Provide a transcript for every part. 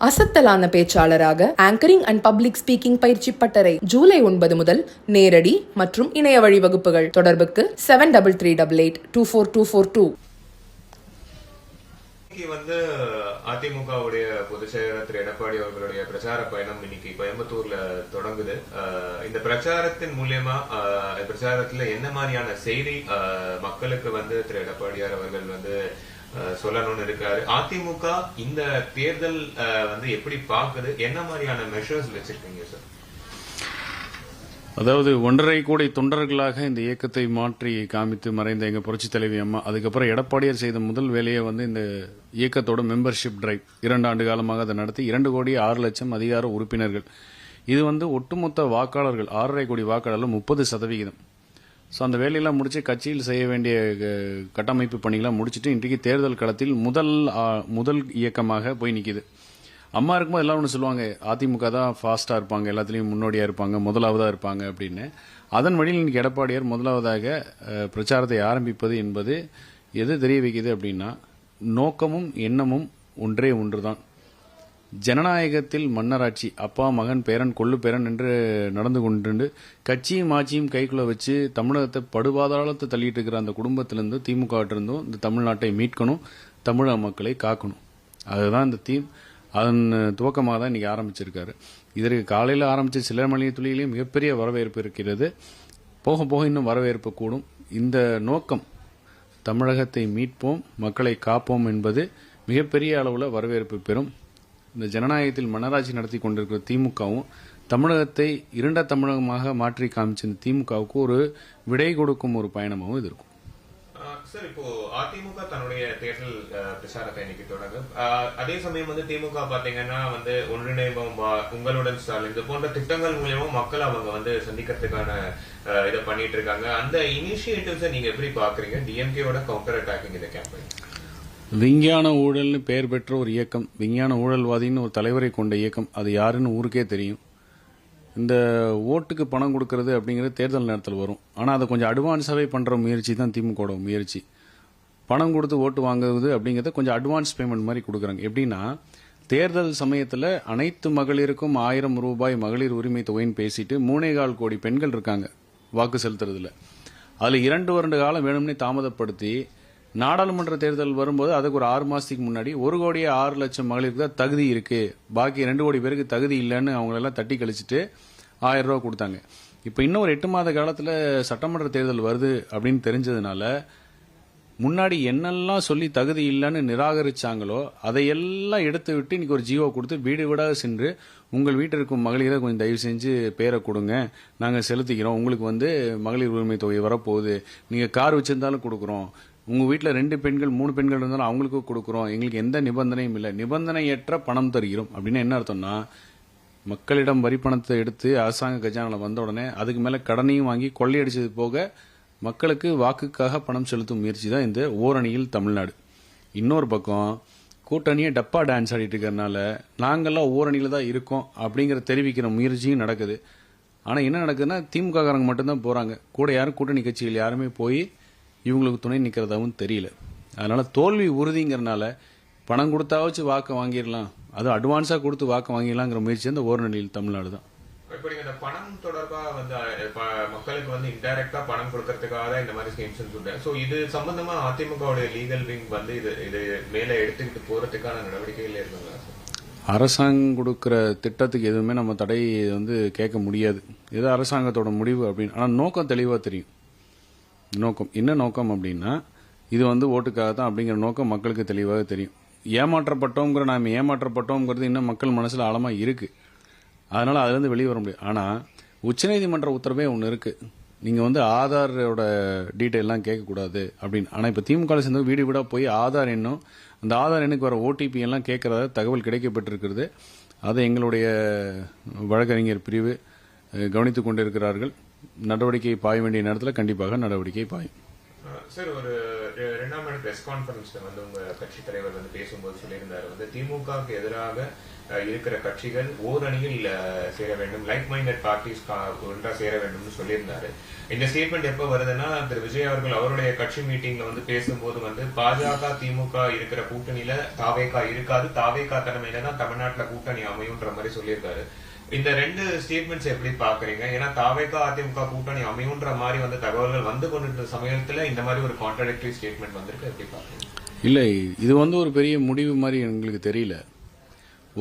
அசத்தலான பேச்சாளராக anchoring and public speaking பயிற்சி பட்டறை ஜூலை 9 முதல் நேரடி மற்றும் இணைய வழி வகுப்புகள். தொடர்புக்கு 7338824242. அதிமுகவுடைய பொதுச் செயலர் திரு எடப்பாடி அவர்களுடைய பிரச்சார பயணம் இன்னைக்கு கோயம்புத்தூர்ல தொடங்குது. இந்த பிரச்சாரத்தின் மூலியமா பிரச்சாரத்துல என்ன மாதிரியான செய்தி மக்களுக்கு திரு எடப்பாடியார் அவர்கள் சொல்லணும்னு இருக்காரு? அதிமுக இந்த தேர்தல் எப்படி பாக்குது? என்ன மாதிரியான மெஷர்ஸ் வச்சிருக்கீங்க சார்? அதாவது 1.5 கோடி தொண்டர்களாக இந்த இயக்கத்தை மாற்றி காமித்து மறைந்த எங்க புரட்சி தலைவி அம்மா, அதுக்கப்புறம் எடப்பாடியார் செய்த முதல் வேலையை இந்த இயக்கத்தோட மெம்பர்ஷிப் டிரைவ் 2 ஆண்டு காலமாக அதை நடத்தி 2 கோடி 6 லட்சம் அதிகார உறுப்பினர்கள். இது ஒட்டுமொத்த வாக்காளர்கள் 6.5 கோடி வாக்காளர்கள் 30%. ஸோ அந்த வேலையெல்லாம் முடிச்சு கட்சியில் செய்ய வேண்டிய கட்டமைப்பு பணிகளாக முடிச்சுட்டு இன்றைக்கு தேர்தல் களத்தில் முதல் இயக்கமாக போய் நிற்கிது. அம்மா இருக்கும்போது எல்லாரும் ஒன்று சொல்லுவாங்க, அதிமுக தான் ஃபாஸ்ட்டாக இருப்பாங்க, எல்லாத்துலேயும் முன்னோடியாக இருப்பாங்க, முதலாவதாக இருப்பாங்க அப்படின்னு. அதன் வழியில் இன்னைக்கு எடப்பாடியார் முதலாவதாக பிரச்சாரத்தை ஆரம்பிப்பது என்பது எது தெரிய வைக்குது அப்படின்னா, நோக்கமும் எண்ணமும் ஒன்றே ஒன்றுதான். ஜனநாயகத்தில் மன்னராட்சி, அப்பா மகன் பேரன் கொள்ளு பேரன் என்று நடந்து கொண்டு கட்சியும் ஆட்சியும் கைக்குள்ள வச்சு தமிழகத்தை படுபாதாளத்தை தள்ளிட்டு இருக்கிற அந்த குடும்பத்திலிருந்து திமுக இருந்தும் இந்த தமிழ்நாட்டை மீட்கணும், தமிழக மக்களை காக்கணும். அதுதான் இந்த தீம். அதன் துவக்கமாக தான் இன்னைக்கு ஆரம்பிச்சிருக்காரு. இதற்கு காலையில் ஆரம்பித்த சில மணி துளியிலேயே மிகப்பெரிய வரவேற்பு இருக்கிறது. போக போக இன்னும் வரவேற்பு கூடும். இந்த நோக்கம் தமிழகத்தை மீட்போம், மக்களை காப்போம் என்பது மிகப்பெரிய அளவில் வரவேற்பு பெறும். இந்த ஜனநாயகத்தில் மன்னராட்சி நடத்தி கொண்டிருக்கிற திமுகவும் தமிழகத்தை இருண்ட தமிழகமாக மாற்றி காமிச்ச இந்த திமுகவுக்கு ஒரு விடை கொடுக்கும் ஒரு பயணமாகவும் இது இருக்கும். சார், இப்போ அதிமுக தன்னுடைய தேர்தல் பிரச்சாரத்தை இன்னைக்கு தொடங்கு. அதே சமயம் திமுக பாத்தீங்கன்னா ஒன்றிணைவோம், உங்களுடன் ஸ்டாலின், இது போன்ற திட்டங்கள் மூலியமா மக்கள் அவங்க சந்திக்கிறதுக்கான இதை பண்ணிட்டு இருக்காங்க. அந்த இனிஷியேட்டிவ்ஸை நீங்க எப்படி பாக்குறீங்க? டிஎம்கேவோட கவுண்டர் அட்டாக்கிங் இந்த கேம்பெயின். விஞ்ஞான ஊழல்னு பெயர் பெற்ற ஒரு இயக்கம், விஞ்ஞான ஊழல்வாதின்னு ஒரு தலைவரை கொண்ட இயக்கம், அது யாருன்னு ஊருக்கே தெரியும். இந்த ஓட்டுக்கு பணம் கொடுக்கறது அப்படிங்கிறது தேர்தல் நேரத்தில் வரும். ஆனால் அதை கொஞ்சம் அட்வான்ஸாகவே பண்ணுற முயற்சி தான் திமுகவோட முயற்சி. பணம் கொடுத்து ஓட்டு வாங்குறது அப்படிங்கிறத கொஞ்சம் அட்வான்ஸ் பேமெண்ட் மாதிரி கொடுக்குறாங்க. எப்படின்னா, தேர்தல் சமயத்தில் அனைத்து மகளிருக்கும் 1000 ரூபாய் மகளிர் உரிமை தொகைன்னு பேசிட்டு 3.25 கோடி பெண்கள் இருக்காங்க வாக்கு செலுத்துறதுல. அதில் 2 வருட காலம் வேணும்னே தாமதப்படுத்தி நாடாளுமன்ற தேர்தல் வரும்போது அதுக்கு ஒரு 6 மாசத்துக்கு முன்னாடி 1 கோடியே 6 லட்சம் மகளிருக்கு தான் தகுதி இருக்கு, பாக்கி 2 கோடி பேருக்கு தகுதி இல்லைன்னு அவங்களெல்லாம் தட்டி கழிச்சிட்டு 1000 ரூபா கொடுத்தாங்க. இப்போ இன்னும் ஒரு 8 மாத காலத்தில் சட்டமன்ற தேர்தல் வருது அப்படின்னு தெரிஞ்சதுனால முன்னாடி என்னெல்லாம் சொல்லி தகுதி இல்லைன்னு நிராகரிச்சாங்களோ அதையெல்லாம் எடுத்து விட்டு இன்னைக்கு ஒரு ஜீவோ கொடுத்து வீடு வீடாக சென்று உங்கள் வீட்டில் இருக்கும் மகளிரை கொஞ்சம் தயவு செஞ்சு பேரை கொடுங்க, நாங்கள் செலுத்திக்கிறோம், உங்களுக்கு மகளிர் உரிமை தொகை வரப்போகுது, நீங்கள் கார் வச்சிருந்தாலும் கொடுக்குறோம், உங்கள் வீட்டில் 2 பெண்கள் 3 பெண்கள் இருந்தாலும் அவங்களுக்கு கொடுக்குறோம், எங்களுக்கு எந்த நிபந்தனையும் இல்லை, நிபந்தனையற்ற பணம் தருகிறோம். அப்படின்னு என்ன அர்த்தம்னா, மக்களிடம் வரி பணத்தை எடுத்து அரசாங்க கஜானாவில் வந்த உடனே அதுக்கு மேலே கடனையும் வாங்கி கொள்ளையடிச்சது போக மக்களுக்கு வாக்குக்காக பணம் செலுத்தும் முயற்சி தான் இந்த ஓரணியில் தமிழ்நாடு. இன்னொரு பக்கம் கூட்டணியை டப்பா டான்ஸ் ஆடிட்டு இருக்கிறதுனால நாங்கள்லாம் ஓரணியில் தான் இருக்கோம் அப்படிங்கிற தெரிவிக்கிற முயற்சியும் நடக்குது. ஆனால் என்ன நடக்குதுன்னா, திமுக காரங்க மட்டும்தான் போகிறாங்க, கூட யாரும் கூட்டணி கட்சிகள் யாருமே போய் இவங்களுக்கு துணை நிற்கிறதாவும் தெரியல. அதனால தோல்வி உறுதிங்கிறனால பணம் கொடுத்தா வச்சு வாக்கு வாங்கிடலாம், அது அட்வான்ஸாக கொடுத்து வாக்கு வாங்கிடலாங்கிற முயற்சி அந்த ஓரணியில் தமிழ்நாடு தான். இப்போ நீங்க இந்த பணம் தொடர்பா மக்களுக்கு இன்டைரக்டா பணம் கொடுக்கறதுக்காக இந்த மாதிரி ஸ்கீம்ஸ் சொல்றேன். சோ இது சம்பந்தமா அதிமுகவுடைய லீகல் விங் இது மேல எடுத்துக்கிட்டு போறதுக்கான நடவடிக்கைகள் இருக்குங்களா? அரசாங்கம் கொடுக்குற திட்டத்துக்கு எதுவுமே நம்ம தடை கேட்க முடியாது, இது அரசாங்கத்தோட முடிவு அப்படின்னு. ஆனால் நோக்கம் தெளிவாக தெரியும். நோக்கம் என்ன நோக்கம் அப்படின்னா, இது ஓட்டுக்காக தான் அப்படிங்கிற நோக்கம் மக்களுக்கு தெளிவாக தெரியும். ஏமாற்றப்பட்டோங்கிற நாம் ஏமாற்றப்பட்டோங்கிறது இன்னும் மக்கள் மனசில் ஆழமாக இருக்கு. அதனால அதுலேருந்து வெளியே வர முடியாது. ஆனால் உச்சநீதிமன்ற உத்தரவே ஒன்று இருக்கு, நீங்கள் ஆதாரோட டீட்டெயிலாம் கேட்கக்கூடாது அப்படின்னு. ஆனால் இப்போ திமுக சேர்ந்து வீடு வீடாக போய் ஆதார் எண்ணும் அந்த ஆதார் எண்ணுக்கு வர ஓடிபி எல்லாம் கேட்கறத தகவல் கிடைக்கப்பட்டிருக்கிறது. அதை எங்களுடைய வழக்கறிஞர் பிரிவு கவனித்துக் கொண்டிருக்கிறார்கள். நடவடிக்கை பாய வேண்டிய நேரத்தில் கண்டிப்பாக நடவடிக்கை பாயும். சார், ஒரு இரண்டாம் நாள் பிரஸ் கான்பரன்ஸ்ல வந்து உங்க கட்சி தலைவர் வந்து பேசும்போது சொல்லியிருந்தாரு வந்து திமுகவுக்கு எதிராக இருக்கிற கட்சிகள் ஓரணியில் சேர வேண்டும், லைக் மைண்டட் பார்ட்டிஸ் ஒன்றா சேர வேண்டும்னு சொல்லியிருந்தாரு. இந்த ஸ்டேட்மெண்ட் எப்ப வருதுன்னா, திரு விஜய் அவர்கள் அவருடைய கட்சி மீட்டிங்ல வந்து பேசும்போது வந்து பாஜக திமுக இருக்கிற கூட்டணியில தாவேகா இருக்காது, தாவேகா தலைமையில தான் தமிழ்நாட்டுல கூட்டணி அமையுன்ற மாதிரி சொல்லியிருக்காரு. இந்த ரெண்டு ஸ்டேட்மெண்ட்ஸ் எப்படி பாக்குறீங்க? ஏன்னா தாவேகா அதிமுக கூட்டணி அமையுன்ற மாதிரி வந்து தகவல்கள் வந்து கொண்டிருந்த சமயத்துல இந்த மாதிரி ஒரு கான்ட்ராடிக்டரி ஸ்டேட்மெண்ட் வந்திருக்கு, எப்படி பாக்குறீங்க? இல்லை, இது வந்து ஒரு பெரிய முடிவு மாதிரி எங்களுக்கு தெரியல.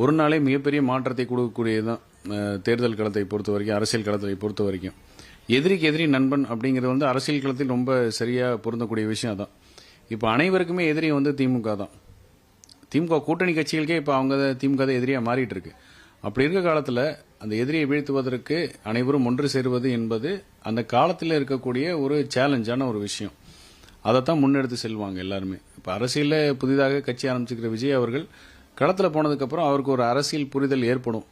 ஒரு நாளே மிகப்பெரிய மாற்றத்தை கொடுக்கக்கூடியதுதான் தேர்தல் களத்தை பொறுத்த வரைக்கும், அரசியல் களத்தை பொறுத்த வரைக்கும். எதிரிக்கு எதிரி நண்பன் அப்படிங்கிறது வந்து அரசியல் களத்தில் ரொம்ப சரியா பொருந்தக்கூடிய விஷயம் அதான். இப்போ அனைவருக்குமே எதிரி வந்து திமுக தான். திமுக கூட்டணி கட்சிகளுக்கே இப்போ அவங்க திமுக தான் எதிரியா மாறிட்டு இருக்கு. அப்படி இருக்க காலத்தில் அந்த எதிரியை வீழ்த்துவதற்கு அனைவரும் ஒன்று சேருவது என்பது அந்த காலத்தில் இருக்கக்கூடிய ஒரு சேலஞ்சான ஒரு விஷயம். அதைத்தான் முன்னெடுத்து செல்வாங்க எல்லாருமே. இப்போ அரசியலில் புதிதாக கட்சி ஆரம்பிச்சுக்கிற விஜய் அவர்கள் களத்தில் போனதுக்கப்புறம் அவருக்கு ஒரு அரசியல் புரிதல் ஏற்படும்.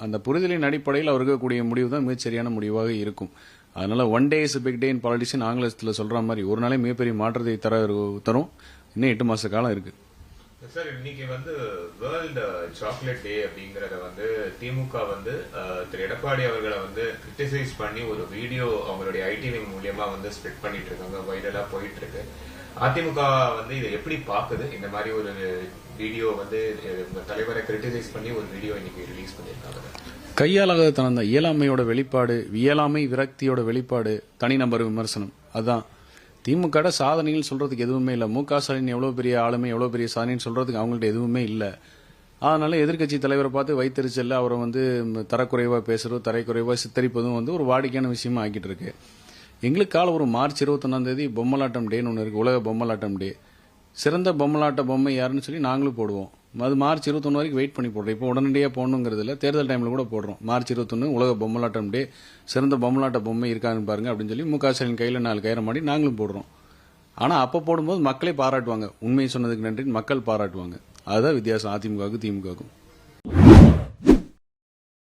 அந்த புரிதலின் அடிப்படையில் அவர் இருக்கக்கூடிய முடிவு தான் மிகச்சரியான முடிவாக இருக்கும். அதனால one day is big day in politician ஆங்கிலத்தில் சொல்ற மாதிரி ஒரு நாளே மிகப்பெரிய மாற்றத்தை தரும். இன்னும் 8 மாச காலம் இருக்கு. சார், இன்னைக்கு வந்து வேர்ல்டு சாக்லேட் டே அப்படிங்கறத வந்து திமுக வந்து திரு எடப்பாடி அவர்களை வந்து கிரிட்டிசைஸ் பண்ணி ஒரு வீடியோ அவங்களுடைய ஐடிவி மூலியமா வந்து ஸ்ப்ரெட் பண்ணிட்டு இருக்காங்க, வைரலா போயிட்டு இருக்கு. அதிமுக வந்து இதை எப்படி பாக்குது? இந்த மாதிரி ஒரு வீடியோ வந்து தலைவரை கிரிட்டிசைஸ் பண்ணி ஒரு வீடியோ இன்னைக்கு ரிலீஸ் பண்ணிருக்காங்க. கையாளாத இயலாமையோட வெளிப்பாடு, இயலாமை விரக்தியோட வெளிப்பாடு, தனிநபர் விமர்சனம். அதான் திமுக சாதனைகள் சொல்றதுக்கு எதுவுமே இல்லை. மு.க. ஸ்டாலின் எவ்வளவு பெரிய ஆளுமை, எவ்வளவு பெரிய சாதனைன்னு சொல்றதுக்கு அவங்கள்ட்ட எதுவுமே இல்லை. அதனால எதிர்க்கட்சி தலைவரை பார்த்து வைத்தறிச்சல்ல அவரை வந்து தரக்குறைவா பேசுறதும் தரைக்குறைவா சித்தரிப்பதும் வந்து ஒரு வாடிக்கையான விஷயமா ஆக்கிட்டு இருக்கு. எங்களுக்கால ஒரு மார்ச் 21 பொம்மலாட்டம் டேன்னு ஒன்று இருக்கு, உலக பொம்மலாட்டம் டே. சிறந்த பொம்மலாட்ட பொம்மை யாருன்னு சொல்லி நாங்களும் போடுவோம். அது மார்ச் 21 வரைக்கும் வெயிட் பண்ணி போடுறோம். இப்போ உடனடியாக போடணுங்கிறது இல்லை, தேர்தல் டைம்ல கூட போடுறோம். மார்ச் 21 உலக பொம்மலாட்டம் டே, சிறந்த பொம்மலாட்ட பொம்மை இருக்கான்னு பாருங்க அப்படின்னு சொல்லி மு.க. ஸ்டாலின் கையில் 4 கயிறை மாடி நாங்களும் போடுறோம். ஆனால் அப்போ போடும்போது மக்களே பாராட்டுவாங்க, உண்மையை சொன்னதுக்கு நன்றி மக்கள் பாராட்டுவாங்க. அதுதான் வித்தியாசம் அதிமுகவுக்கும் திமுகவுக்கும்.